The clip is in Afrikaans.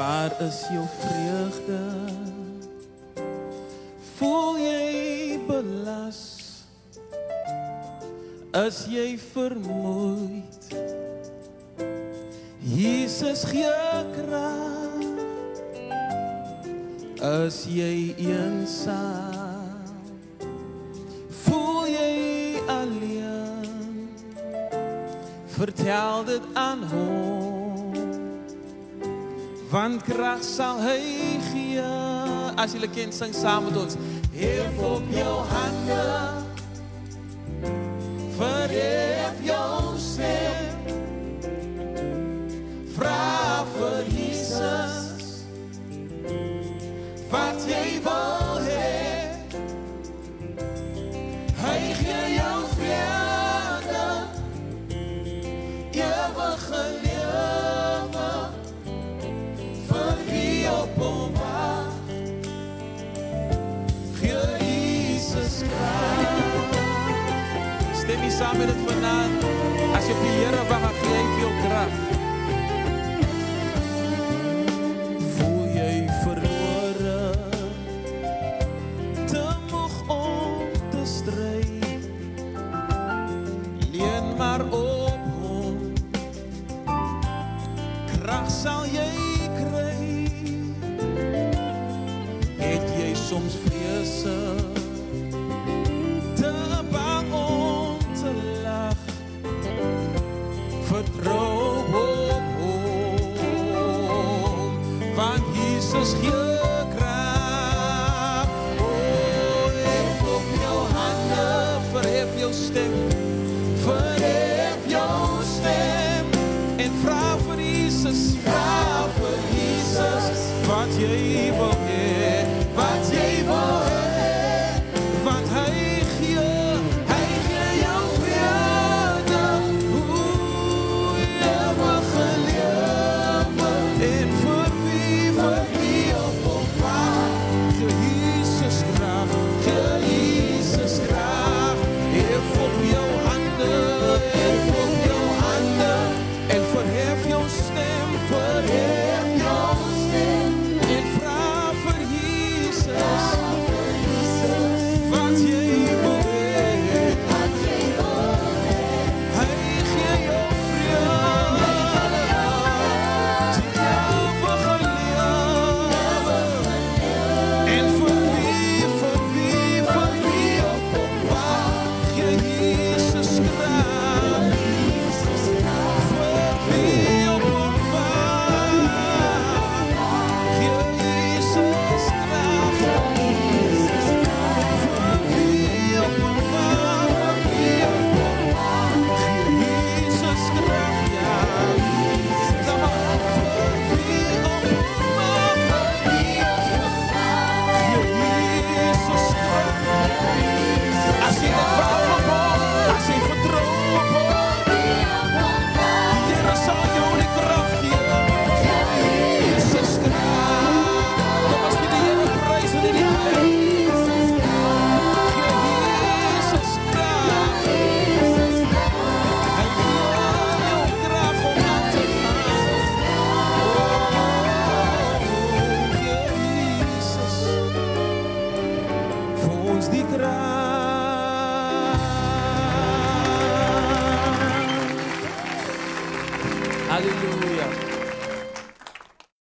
Waar is jou vreugde? Voel jy belas? Is jy vermoeid? Jesus gee krag. Is jy eensaam? Voel jy alleen? Vertel dit aan hom, want krag sal hy gee. As julle ken, sing saam met ons. Hef op jou hande, verhef jou stem, vra vir Jesus wat jy wil hê. Hy gee jou vrede, ewige lewe, vir wie op hom wag. Gee Jesus krag. Stem nie saam met dit vanaand. As jy op die Here wag, dan gee hy vir jou krag. Voel jy verlore, te moeg om te stry, leun maar op hom, krag sal jy kry. Het jy soms vrese, te bang om te lag, vertrou op hom, want Jesus gee krag. Hef op jou hande, verhef jou stem, verhef jou stem, en vra vir Jesus, wat jy wil hê, wat jy wil hê, want hy gee jou vrede, ewige lewe, en vir wie op hom wag. Gee Jesus krag, hef op jou hande, en verhef jou stem, en vra vir Jesus, wat jy wil hê, hy gee jou vrede, die ewige lewe, en vir wie op hom wag. Gee Jesus krag, vir wie op hom wag. Gee Jesus krag, vir wie op hom wag. Gee Jesus krag, ja. Kom aan, vir wie op hom wag. Gee Jesus krag. As jy dit wou op hom, as jy vertrou op hom, die Here sal jou die krag gee. Gee Jesus krag. Kom ons vir die Here prys in die tyd. Gee Jesus krag. Hy gee jou krag om aan te gaan. Gee Jesus vir ons die krag. Halleluja.